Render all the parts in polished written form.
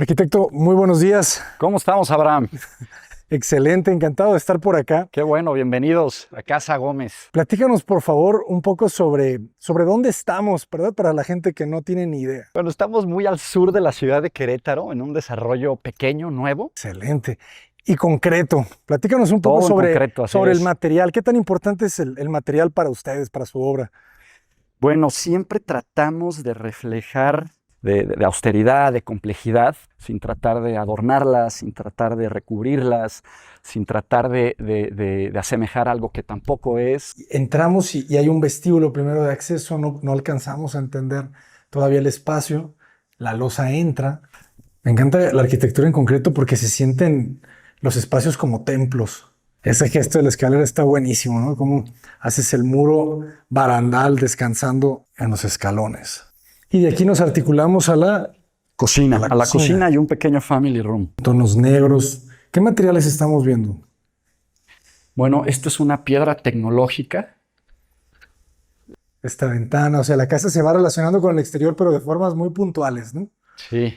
Arquitecto, muy buenos días. ¿Cómo estamos, Abraham? Excelente, encantado de estar por acá. Qué bueno, bienvenidos a Casa Gómez. Platícanos, por favor, un poco sobre dónde estamos, ¿verdad? Para la gente que no tiene ni idea. Bueno, estamos muy al sur de la ciudad de Querétaro, en un desarrollo pequeño, nuevo. Excelente. Y concreto, platícanos un poco Todo en concreto, así sobre el es. material. ¿Qué tan importante es el material para ustedes, para su obra? Bueno, siempre tratamos de reflejar de austeridad, de complejidad, sin tratar de adornarlas, sin tratar de recubrirlas, sin tratar de asemejar algo que tampoco es. Entramos y hay un vestíbulo primero de acceso, no alcanzamos a entender todavía el espacio, la losa entra. Me encanta la arquitectura en concreto porque se sienten los espacios como templos. Ese gesto de la escalera está buenísimo, ¿no? Como haces el muro barandal descansando en los escalones. Y de aquí nos articulamos a la Cocina. A la A la cocina. cocina y un pequeño family room. tonos negros. ¿Qué materiales estamos viendo? Bueno, esto es una piedra tecnológica. Esta ventana, o sea, la casa se va relacionando con el exterior, pero de formas muy puntuales, ¿no? Sí.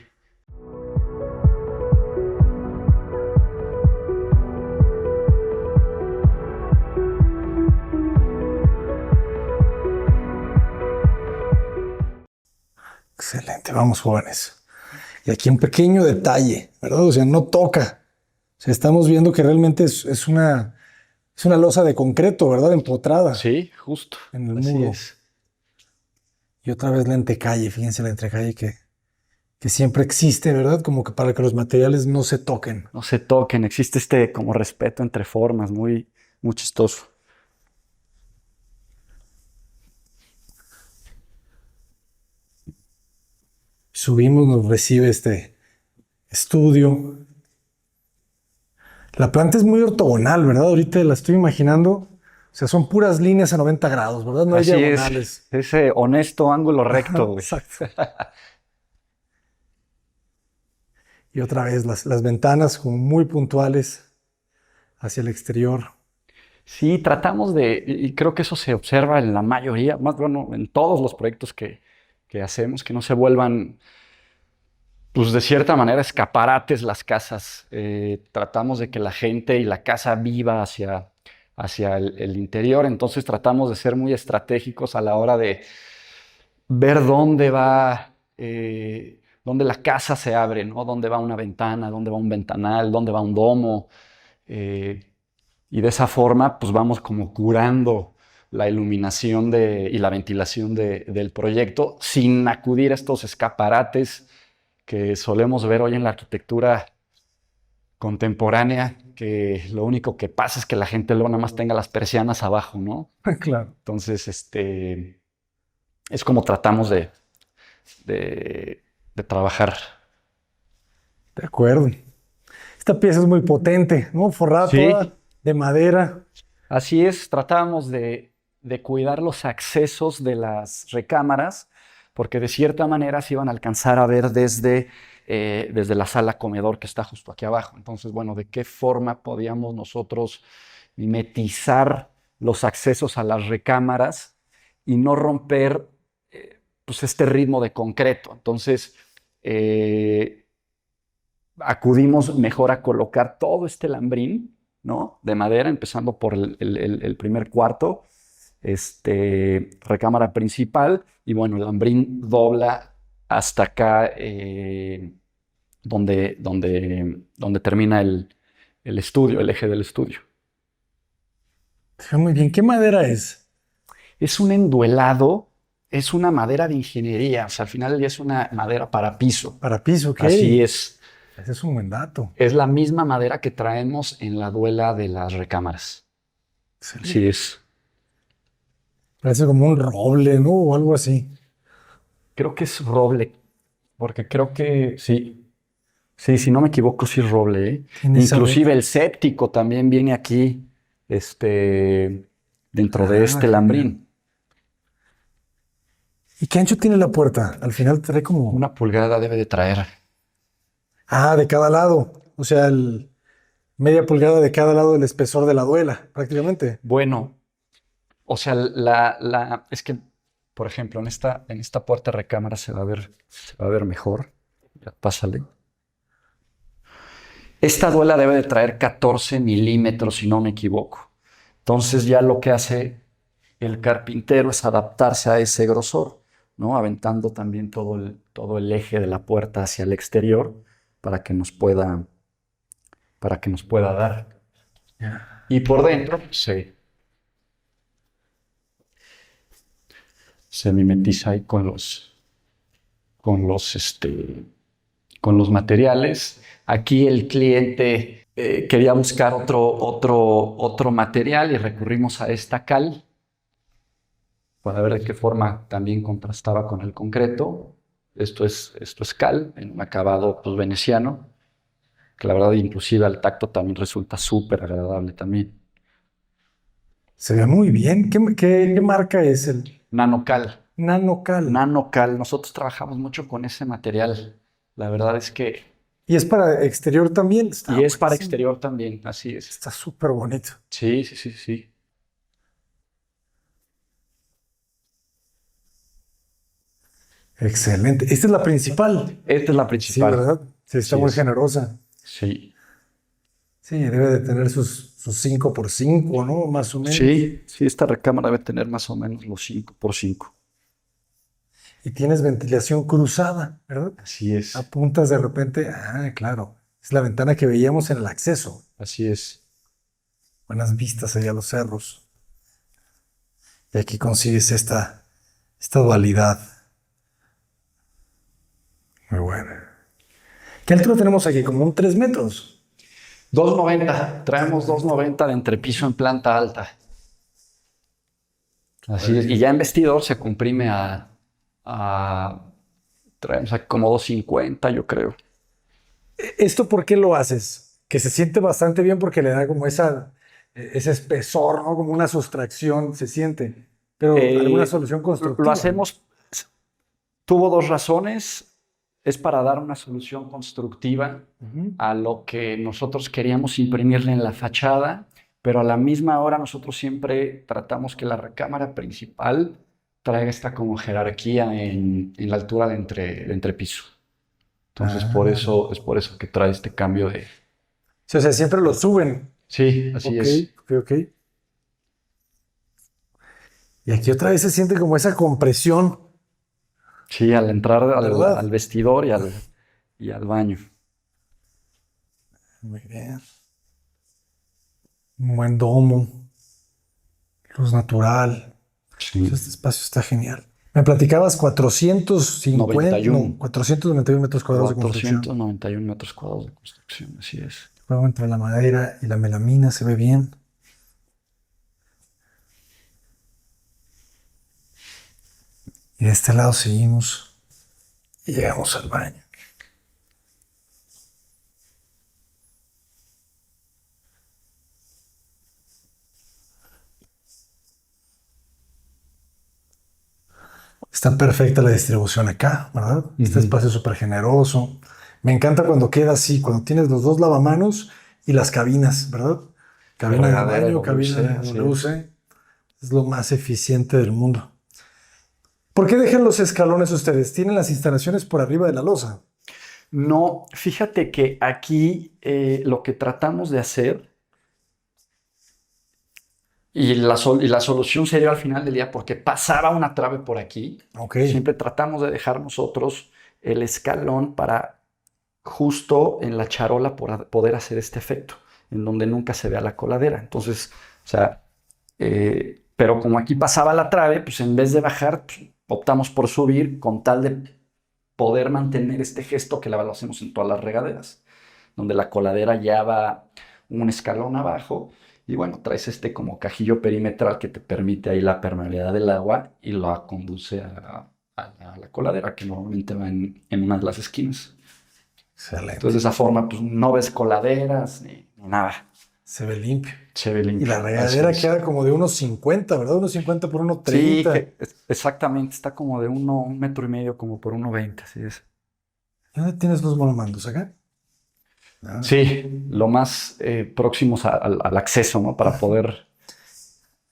Excelente, vamos jóvenes. Y aquí un pequeño detalle, ¿verdad? O sea, no toca. O sea, estamos viendo que realmente es una losa de concreto, ¿verdad? Empotrada Sí, justo. en el Así muro. es. Y otra vez la entrecalle, fíjense la entrecalle que siempre existe, ¿verdad? Como que para que los materiales no se toquen. No se toquen, existe este como respeto entre formas, muy chistoso. Subimos, nos recibe este estudio. La planta es muy ortogonal, ¿verdad? Ahorita la estoy imaginando. O sea, son puras líneas a 90 grados, ¿verdad? No hay Así es, diagonales. ese honesto ángulo recto, güey. Exacto. Y otra vez las ventanas como muy puntuales hacia el exterior. Sí, tratamos y creo que eso se observa en la mayoría, más bueno, en todos los proyectos que hacemos, que no se vuelvan, pues de cierta manera, escaparates las casas. Tratamos de que la gente y la casa viva hacia el interior, entonces tratamos de ser muy estratégicos a la hora de ver dónde va, dónde la casa se abre, ¿no? Dónde va una ventana, dónde va un ventanal, dónde va un domo. eh, y de esa forma, pues vamos como curando la iluminación y la ventilación del proyecto sin acudir a estos escaparates que solemos ver hoy en la arquitectura contemporánea, que lo único que pasa es que la gente luego nada más tenga las persianas abajo, ¿no? Claro. Entonces, es como tratamos de trabajar. De acuerdo. Esta pieza es muy potente, ¿no? Forrada Sí, toda de madera. así es, tratamos de cuidar los accesos de las recámaras, porque de cierta manera se iban a alcanzar a ver desde la sala comedor que está justo aquí abajo. Entonces, bueno, ¿de qué forma podíamos nosotros mimetizar los accesos a las recámaras y no romper pues este ritmo de concreto? Entonces, eh, acudimos mejor a colocar todo este lambrín, ¿no? De madera, empezando por el primer cuarto, recámara principal, y bueno, el lambrín dobla hasta acá, donde termina el estudio, el eje del estudio. Está muy bien. ¿Qué madera es? Es un enduelado, es una madera de ingeniería, o sea, al final del día es una madera para piso. Para piso, ok. Así es. Ese es un buen dato. Es la misma madera que traemos en la duela de las recámaras. Excelente. Así es. Parece como un roble, ¿no? O algo así. Creo que es roble, porque creo que sí. Sí, si no me equivoco, sí es roble, ¿eh? Tiene esa Inclusive vena. el séptico también viene aquí, dentro de Ah, este genial. lambrín. ¿Y qué ancho tiene la puerta? Al final trae como... Una pulgada debe de traer. Ah, de cada lado. O sea, media pulgada de cada lado del espesor de la duela, prácticamente. Bueno, o sea, es que, por ejemplo, en esta puerta de recámara se va a ver mejor. Ya, pásale. Esta duela debe de traer 14 milímetros, si no me equivoco. Entonces ya lo que hace el carpintero es adaptarse a ese grosor, ¿no? Aventando también todo el eje de la puerta hacia el exterior para que nos pueda dar. Ya. Y por dentro se mimetiza ahí con los materiales. Aquí el cliente quería buscar otro material y recurrimos a esta cal para ver de qué forma también contrastaba con el concreto. Esto es cal en un acabado pues, veneciano, que la verdad inclusive al tacto también resulta súper agradable también. Se ve muy bien. ¿Qué marca es el Nanocal. Nanocal? Nanocal. Nosotros trabajamos mucho con ese material. La verdad es que... Y es para exterior también. Está Y es para buenísimo. exterior también, así es. Está súper bonito. Sí, sí, sí, sí. Excelente. Esta es la principal. Esta es la Sí, principal. ¿verdad? Sí, está Así muy es. generosa. Sí. Sí, debe de tener sus 5x5, ¿no? Más o menos. Sí, sí, esta recámara debe tener más o menos los 5x5. Y tienes ventilación cruzada, ¿verdad? Así es. Apuntas de repente. Ah, claro. Es la ventana que veíamos en el acceso. Así es. Buenas vistas allá a los cerros. Y aquí consigues esta dualidad. Muy buena. ¿Qué altura tenemos aquí? Como un 3 metros. 290. Traemos 290 de entrepiso en planta alta. Así es. Y ya en vestidor se comprime traemos aquí como 250, yo creo. ¿Esto por qué lo haces? Que se siente bastante bien porque le da como ese espesor, ¿no? Como una sustracción, se siente. Pero alguna solución constructiva. Lo hacemos, tuvo dos razones. Es para dar una solución constructiva a lo que nosotros queríamos imprimirle en la fachada, pero a la misma hora nosotros siempre tratamos que la recámara principal traiga esta como jerarquía en la altura de entrepiso. Entonces, es por eso que trae este cambio de... Sí, o sea, siempre lo suben. Sí, así es. Ok. Y aquí otra vez se siente como esa compresión. Sí, al entrar ¿Verdad? al vestidor y al baño. Muy bien. Un buen domo. Luz natural. Sí. Este espacio está genial. Me platicabas 91. 491 metros cuadrados de construcción. 491 metros cuadrados de construcción, así es. Luego entre la madera y la melamina se ve bien. Y de este lado seguimos y llegamos al baño. Está perfecta la distribución acá, ¿verdad? Este espacio es súper generoso. Me encanta cuando queda así, cuando tienes los dos lavamanos y las cabinas, ¿verdad? Cabina de baño, cabina de WC. Es lo más eficiente del mundo. ¿Por qué dejan los escalones ustedes? ¿Tienen las instalaciones por arriba de la losa? No, fíjate que aquí lo que tratamos de hacer y la solución se dio al final del día porque pasaba una trave por aquí. Okay. Siempre tratamos de dejar nosotros el escalón para justo en la charola poder hacer este efecto, en donde nunca se vea la coladera. Entonces, o sea, pero como aquí pasaba la trave, pues en vez de bajar, pues, optamos por subir con tal de poder mantener este gesto que lo hacemos en todas las regaderas, donde la coladera ya va un escalón abajo y bueno, traes este como cajillo perimetral que te permite ahí la permeabilidad del agua y lo conduce a la coladera que normalmente va en una de las esquinas. Excelente. Entonces de esa forma pues no ves coladeras ni nada. Se ve limpio. Se ve limpio. Y la regadera queda como de unos 50, ¿verdad? Unos 50 por unos 30. Sí, exactamente. Está como de un metro y medio como por 1,20. Así es. ¿Dónde tienes los monomandos? ¿Acá? Sí, lo más próximos al acceso, ¿no? Para poder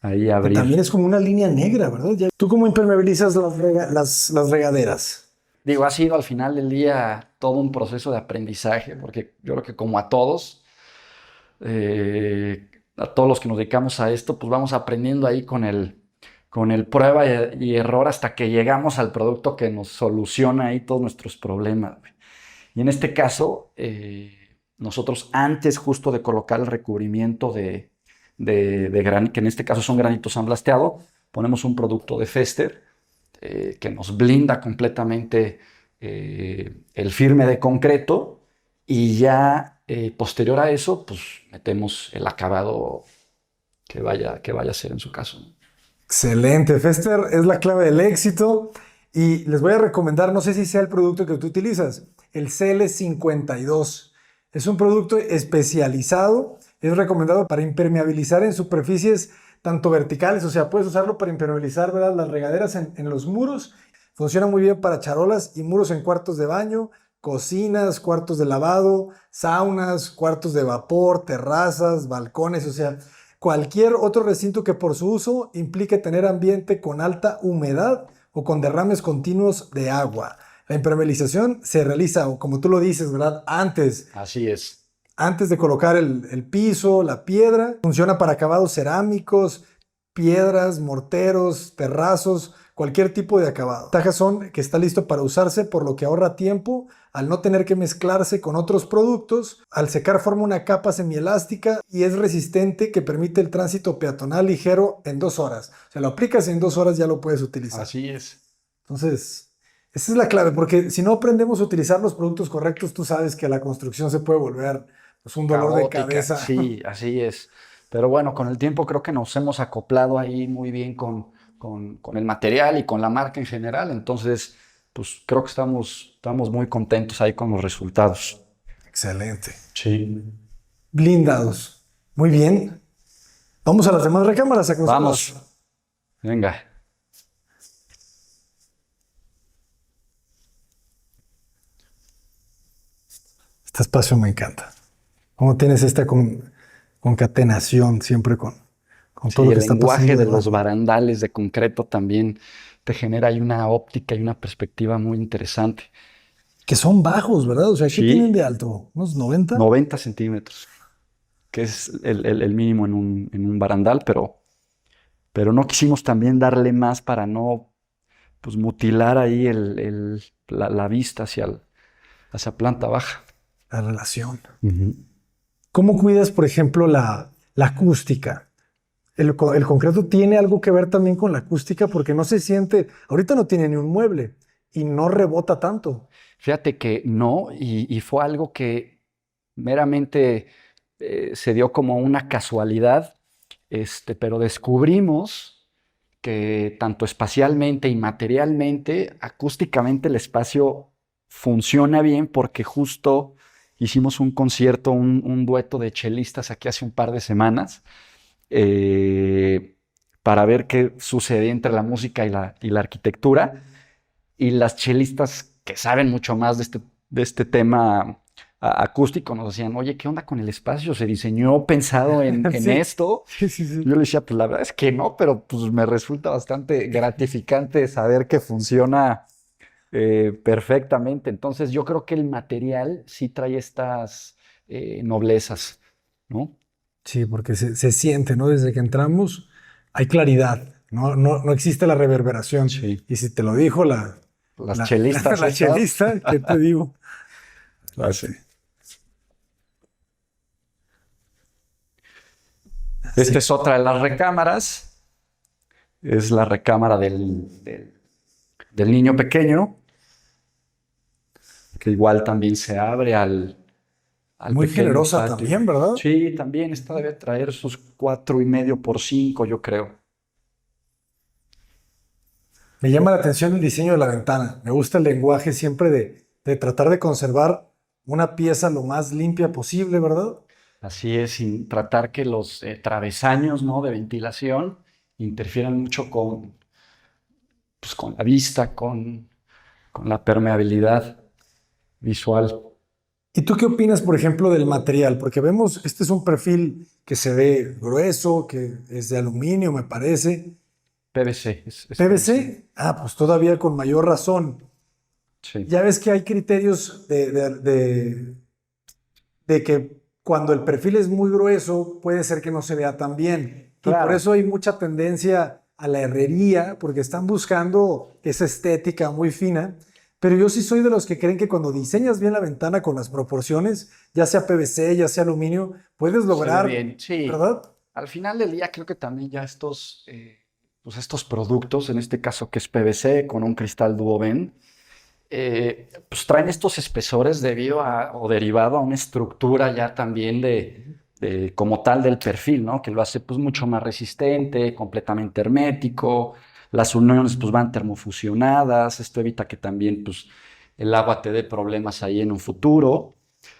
ahí abrir. También es como una línea negra, ¿verdad? ¿Tú cómo impermeabilizas las regaderas? Digo, ha sido al final del día todo un proceso de aprendizaje, porque yo creo que como a todos los que nos dedicamos a esto, pues vamos aprendiendo ahí con el prueba y error hasta que llegamos al producto que nos soluciona ahí todos nuestros problemas, güey. Y en este caso, nosotros antes justo de colocar el recubrimiento de granito, que en este caso son granitos sandblasteado, ponemos un producto de Fester que nos blinda completamente el firme de concreto y ya posterior a eso, pues metemos el acabado que vaya a ser en su caso. Excelente. Fester es la clave del éxito y les voy a recomendar, no sé si sea el producto que tú utilizas, el CL52. Es un producto especializado, es recomendado para impermeabilizar en superficies tanto verticales, o sea, puedes usarlo para impermeabilizar, ¿verdad?, las regaderas en los muros. Funciona muy bien para charolas y muros en cuartos de baño, cocinas, cuartos de lavado, saunas, cuartos de vapor, terrazas, balcones, o sea, cualquier otro recinto que por su uso implique tener ambiente con alta humedad o con derrames continuos de agua. La impermeabilización se realiza, o como tú lo dices, ¿verdad?, Así es. antes de colocar el piso, la piedra. Funciona para acabados cerámicos, piedras, morteros, terrazos, cualquier tipo de acabado. Las ventajas son que está listo para usarse, por lo que ahorra tiempo al no tener que mezclarse con otros productos. Al secar forma una capa semielástica y es resistente, que permite el tránsito peatonal ligero en 2 horas. O sea, lo aplicas y en 2 horas ya lo puedes utilizar. Así es. Entonces, esa es la clave, porque si no aprendemos a utilizar los productos correctos, tú sabes que la construcción se puede volver, pues, un dolor de Caótica. cabeza. Sí, así es. Pero bueno, con el tiempo creo que nos hemos acoplado ahí muy bien con el material y con la marca en general. Entonces, pues creo que estamos muy contentos ahí con los resultados. Excelente. Sí. Blindados. Muy bien. Vamos a las demás recámaras a Vamos. Venga. Este espacio me encanta. Cómo tienes esta concatenación siempre con todo Sí, lo que el está lenguaje pasando de los debajo. barandales de concreto también te genera ahí una óptica y una perspectiva muy interesante. Que son bajos, ¿verdad? O sea, ¿qué tienen Sí, de alto? ¿Unos 90? 90 centímetros, que es el mínimo en un barandal, pero no quisimos también darle más para no, pues, mutilar ahí la vista hacia planta baja. La relación. Ujú. ¿Cómo cuidas, por ejemplo, la acústica? El concreto tiene algo que ver también con la acústica, porque no se siente, ahorita no tiene ni un mueble y no rebota tanto. Fíjate que no, y fue algo que meramente se dio como una casualidad, pero descubrimos que tanto espacialmente y materialmente, acústicamente el espacio funciona bien porque justo hicimos un concierto, un dueto de chelistas aquí hace un par de semanas eh, para ver qué sucedía entre la música y la arquitectura. Y las chelistas que saben mucho más de este tema acústico nos decían, oye, ¿qué onda con el espacio? ¿Se diseñó pensado en Sí, esto? sí, sí, sí. Yo le decía, pues la verdad es que no, pero pues me resulta bastante gratificante saber que funciona perfectamente. Entonces yo creo que el material sí trae estas noblezas, ¿no? Sí, porque se siente, ¿no? Desde que entramos hay claridad, no existe la reverberación. Sí. Y si te lo dijo Las chelistas la estas. chelista, ¿qué te digo? Así. Sí. Esta es otra de las recámaras. Es la recámara del niño pequeño, que igual también se abre al Muy pequeño generosa patio. también, ¿verdad? Sí, también esta debe traer sus 4,5 por 5, yo creo. Me llama la atención el diseño de la ventana. Me gusta el lenguaje siempre de tratar de conservar una pieza lo más limpia posible, ¿verdad? Así es, sin tratar que los travesaños, ¿no?, de ventilación interfieran mucho pues, con la vista, con la permeabilidad visual. ¿Y tú qué opinas, por ejemplo, del material? Porque vemos, este es un perfil que se ve grueso, que es de aluminio, me parece. PVC. Es PVC. ¿PVC? Ah, pues todavía con mayor razón. Sí. Ya ves que hay criterios de que cuando el perfil es muy grueso, puede ser que no se vea tan bien. Y por Claro. eso hay mucha tendencia a la herrería, porque están buscando esa estética muy fina. Pero yo sí soy de los que creen que cuando diseñas bien la ventana con las proporciones, ya sea PVC, ya sea aluminio, puedes Se ve lograr, bien, sí. ¿verdad? Al final del día creo que también ya pues estos productos, en este caso que es PVC con un cristal Duoben, pues traen estos espesores debido a o derivado a una estructura ya también como tal del perfil, ¿no? Que lo hace pues mucho más resistente, completamente hermético. Las uniones pues van termofusionadas. Esto evita que también pues el agua te dé problemas ahí en un futuro.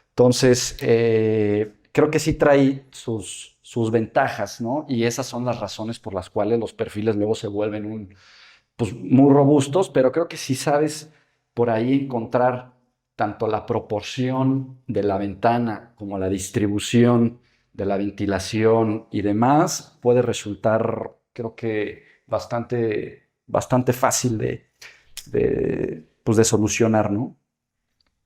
Entonces, creo que sí trae sus ventajas, ¿no? Y esas son las razones por las cuales los perfiles luego se vuelven pues, muy robustos, pero creo que si sabes por ahí encontrar tanto la proporción de la ventana como la distribución de la ventilación y demás, puede resultar, creo que, bastante fácil pues de solucionar, ¿no?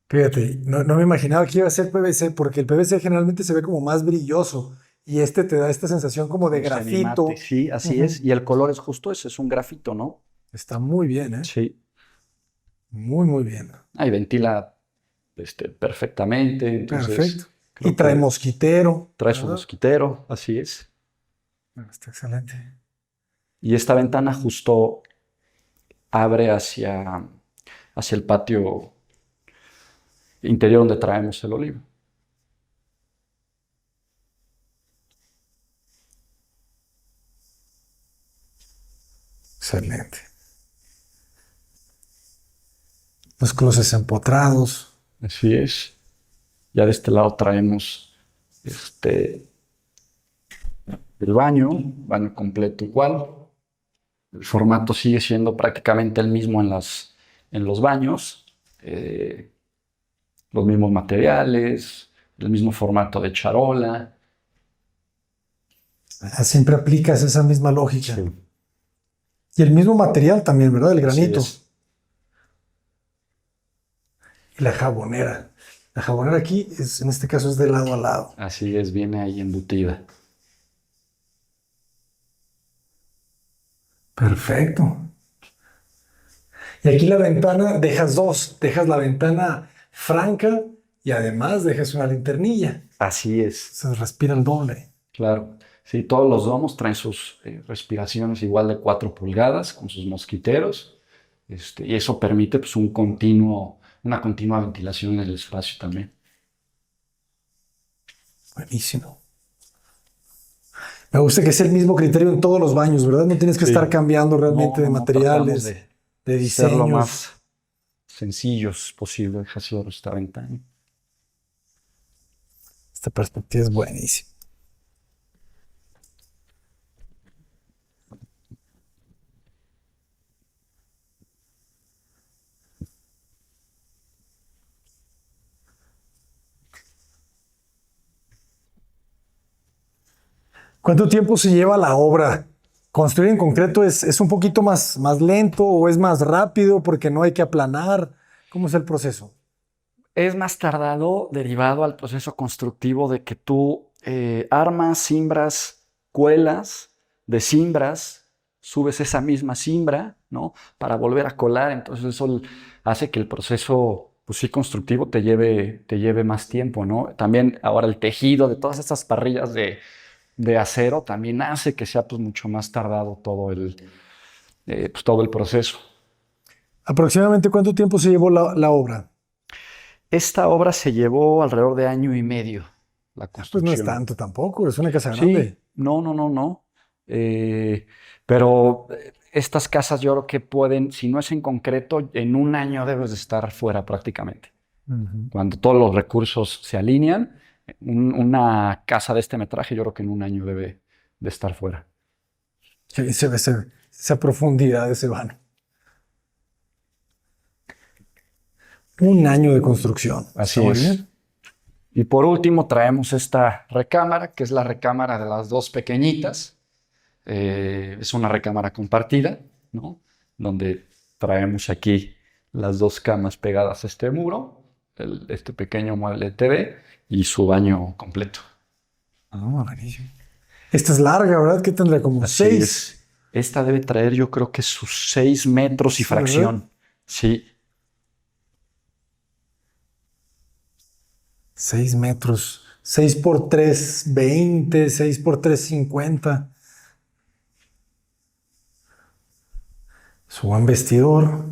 Fíjate, no me imaginaba que iba a ser PVC, porque el PVC generalmente se ve como más brilloso y este te da esta sensación como de Un semimate, grafito. sí, así es. Ujú. Y el color es justo ese, es un grafito, ¿no? Está muy bien, ¿eh? Sí. Muy, muy bien. Ahí ventila perfectamente, Perfecto. entonces Y creo trae que mosquitero, trae su ¿verdad? mosquitero, así es. Bueno, está excelente. Y esta ventana justo abre hacia el patio interior donde traemos el olivo. Excelente. Los closets empotrados. Así es. Ya de este lado traemos el baño completo igual. El formato sigue siendo prácticamente el mismo en los baños. Los mismos materiales, el mismo formato de charola. Siempre aplicas esa misma lógica. Sí, Y el mismo material también, ¿verdad? El así granito. es. Y la jabonera. La jabonera aquí, en este caso, es de lado a lado. Así es, viene ahí embutida. Perfecto. Y aquí la ventana, dejas dos. Dejas la ventana franca y además dejas una linternilla. Así es, Se respira el doble. claro. Sí, todos los domos traen sus respiraciones igual de 4 pulgadas con sus mosquiteros. Y eso permite pues, una continua ventilación en el espacio también. Buenísimo. Me gusta que sea el mismo criterio en todos los baños, ¿verdad? No tienes que estar Sí. cambiando No, realmente de no, no, tratamos materiales, de de ser lo diseños. más sencillos posible hacia esta ventana. Esta perspectiva es buenísima. ¿Cuánto tiempo se lleva la obra? ¿Construir en concreto es un poquito más lento o es más rápido porque no hay que aplanar? ¿Cómo es el proceso? Es más tardado derivado al proceso constructivo de que tú armas, cimbras, cuelas, desimbras, subes esa misma cimbra, ¿no? Para volver a colar. Entonces eso hace que el proceso, pues sí, constructivo te lleve más tiempo, ¿no? También ahora el tejido de todas estas parrillas de acero también hace que sea pues mucho más tardado todo el proceso. ¿Aproximadamente cuánto tiempo se llevó la obra? Esta obra se llevó alrededor de año y medio, la Pues no es construcción. tanto tampoco, es una casa Sí, grande. no, no, no, no. Pero estas casas yo creo que pueden, si no es en concreto, en un año debes de estar fuera prácticamente. Ujú. Cuando todos los recursos se alinean, una casa de este metraje yo creo que en un año debe de estar fuera. Sí, se ve esa profundidad de ese vano. Un año de construcción. Está Así muy es. bien. Y por último traemos esta recámara, que es la recámara de las dos pequeñitas. Es una recámara compartida, ¿no? Donde traemos aquí las dos camas pegadas a este muro, este pequeño mueble de TV y su baño completo. Ah, buenísimo. Esta es larga, ¿verdad? ¿Qué tendrá? Como Así 6. es. Esta debe traer, yo creo que sus 6 metros y Sí, ¿verdad? fracción. Sí. 6 metros. 6 por 3, 20. 6 por 3, 50. Su buen vestidor.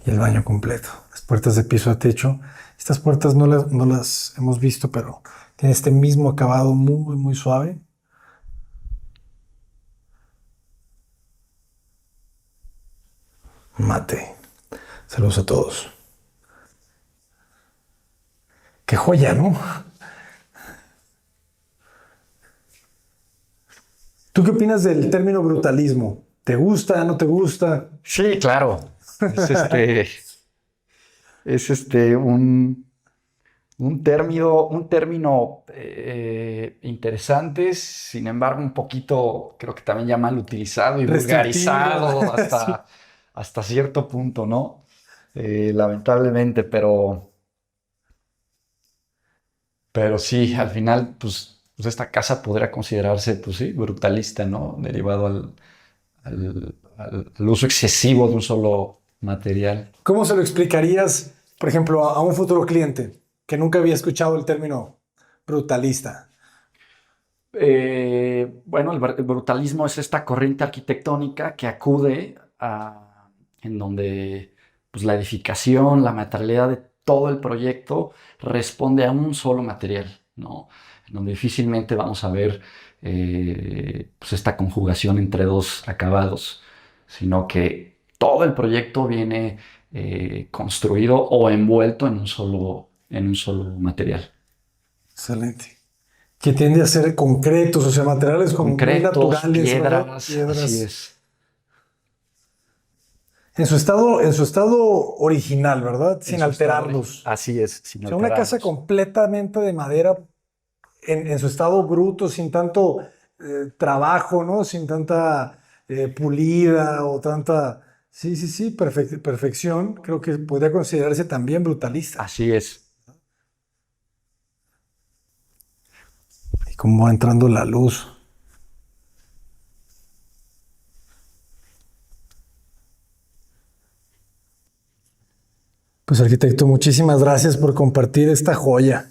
Y el baño completo. Las puertas de piso a techo. Estas puertas no las hemos visto, pero tiene este mismo acabado muy, muy suave. Mate. Saludos a todos. Qué joya, ¿no? ¿Tú qué opinas del término brutalismo? ¿Te gusta? ¿No te gusta? Sí, claro. Es un término interesante, sin embargo, un poquito, creo que también ya mal utilizado y Restrictivo. vulgarizado Sí. hasta cierto punto, ¿no? Lamentablemente, pero sí, al final, pues esta casa podría considerarse, pues sí, brutalista, ¿no? Derivado al uso excesivo de un solo material. ¿Cómo se lo explicarías, por ejemplo, a un futuro cliente que nunca había escuchado el término brutalista? Bueno, el brutalismo es esta corriente arquitectónica que acude en donde pues, la edificación, la materialidad de todo el proyecto responde a un solo material, ¿no? En donde difícilmente vamos a ver pues esta conjugación entre dos acabados, sino que todo el proyecto viene construido o envuelto en un solo material. Excelente. Que tiende a ser concretos, o sea, materiales como muy Concretos, naturales, ¿verdad? piedras, así Piedras. es. En su estado original, ¿verdad? En Sin su estado alterarlos. así es, sin O sea, una casa alterarlos. completamente de madera en su estado bruto, sin tanto trabajo, ¿no? Sin tanta pulida o tanta... Sí, sí, sí, perfección. Creo que podría considerarse también brutalista. Así es. Y cómo va entrando la luz. Pues arquitecto, muchísimas gracias por compartir esta joya.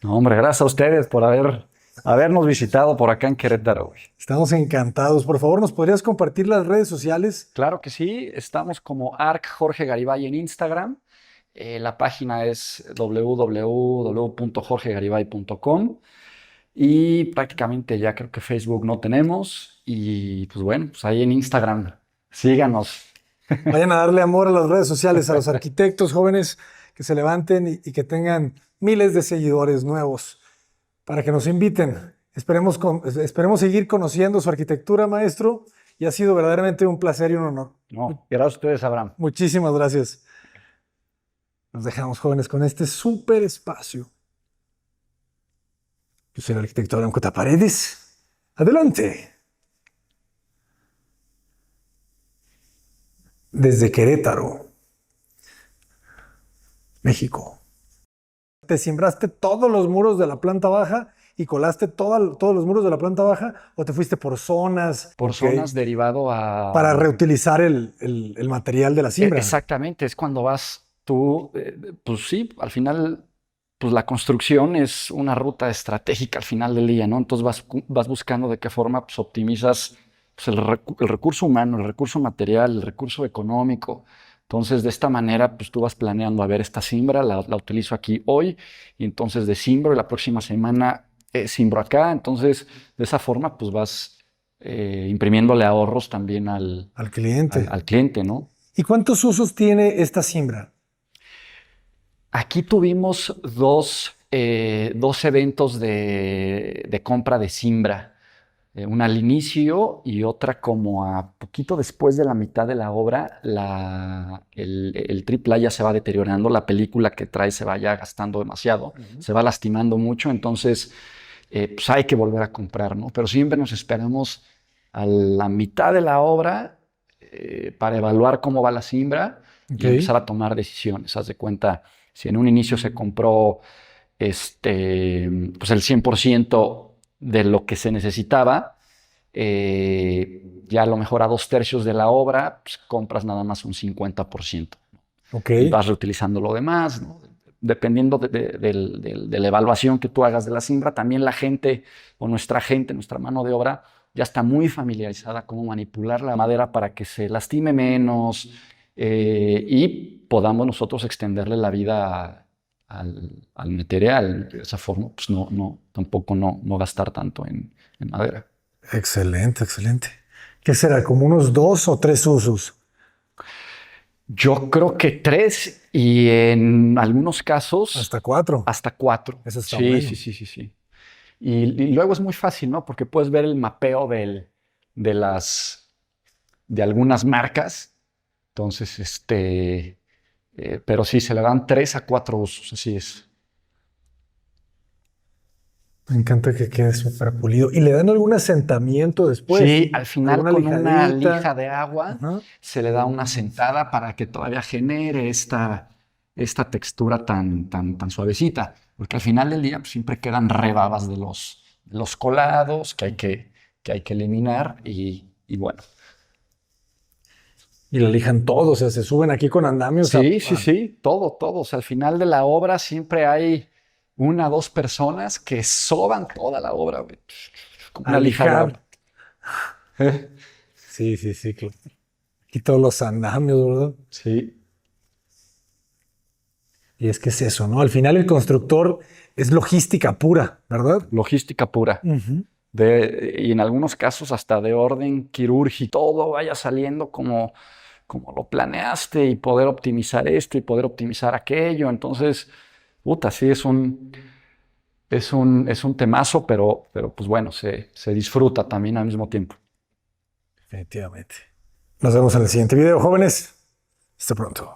No, hombre, gracias a ustedes por habernos visitado por acá en Querétaro, güey. Estamos encantados. Por favor, ¿nos podrías compartir las redes sociales? Claro que sí, estamos como Arc Jorge Garibay en Instagram. La página es www.jorgegaribay.com y prácticamente ya creo que Facebook no tenemos. Y pues bueno, pues ahí en Instagram, síganos. Vayan a darle amor a las redes sociales, a los arquitectos jóvenes que se levanten y que tengan miles de seguidores nuevos para que nos inviten. Esperemos seguir conociendo su arquitectura, maestro, y ha sido verdaderamente un placer y un honor. No, gracias a ustedes, Abraham. Muchísimas gracias. Nos dejamos jóvenes con este súper espacio. Yo soy el arquitecto Abraham Cota Paredes. Adelante. Desde Querétaro, México. ¿Te simbraste todos los muros de la planta baja y colaste todos los muros de la planta baja o te fuiste por zonas? Por Ok, zonas derivado para a... reutilizar el material de la siembra. Exactamente, es cuando vas tú, pues sí, al final, pues la construcción es una ruta estratégica al final del día, ¿no? Entonces vas buscando de qué forma pues, optimizas pues, el recurso humano, el recurso material, el recurso económico. Entonces, de esta manera, pues tú vas planeando, a ver, esta siembra la utilizo aquí hoy, y entonces de siembro, y la próxima semana siembro acá. Entonces, de esa forma, pues vas imprimiéndole ahorros también Al cliente. al cliente, ¿no? ¿Y cuántos usos tiene esta siembra? Aquí tuvimos dos eventos de compra de Simbra. Una al inicio y otra como a poquito después de la mitad de la obra. El triple ya se va deteriorando, la película que trae se va ya gastando demasiado, se va lastimando mucho, entonces pues hay que volver a comprar, ¿no? Pero siempre nos esperamos a la mitad de la obra para evaluar cómo va la siembra y empezar a tomar decisiones. Haz de cuenta, si en un inicio se compró pues el 100% de lo que se necesitaba, ya a lo mejor a 2/3 de la obra, pues compras nada más un 50%. Y vas reutilizando lo demás, ¿no? Dependiendo de la evaluación que tú hagas de la siembra, también la gente o nuestra gente, nuestra mano de obra, ya está muy familiarizada cómo manipular la madera para que se lastime menos y podamos nosotros extenderle la vida al material. De esa forma, pues tampoco no gastar tanto en madera. Excelente, excelente. ¿Qué será? ¿Como unos 2 o 3 usos? Yo creo que 3 y en algunos casos Hasta 4. hasta 4. Eso está Sí, bueno. sí. Y luego es muy fácil, ¿no? Porque puedes ver el mapeo de algunas marcas. Entonces, pero sí, se le dan 3 a 4 usos, así es. Me encanta que quede súper pulido. ¿Y le dan algún asentamiento después? Sí, al final ¿Alguna con una lijadita? lija de agua Ajá. se le da una sentada para que todavía genere esta textura tan suavecita. Porque al final del día pues, siempre quedan rebabas de los colados que hay que eliminar y bueno. Y la lijan todo, o sea, se suben aquí con andamios. Sí, todo. O sea, al final de la obra siempre hay 1 o 2 personas que soban toda la obra, güey, como una lija de agua. Sí, claro. Y todos los andamios, ¿verdad? Sí. Y es que es eso, ¿no? Al final el constructor es logística pura, ¿verdad? Logística pura. Y en algunos casos hasta de orden quirúrgico. Todo vaya saliendo como lo planeaste y poder optimizar esto y poder optimizar aquello. Entonces, puta, sí, es un temazo, pero pues bueno, se disfruta también al mismo tiempo. Definitivamente. Nos vemos en el siguiente video, jóvenes. Hasta pronto.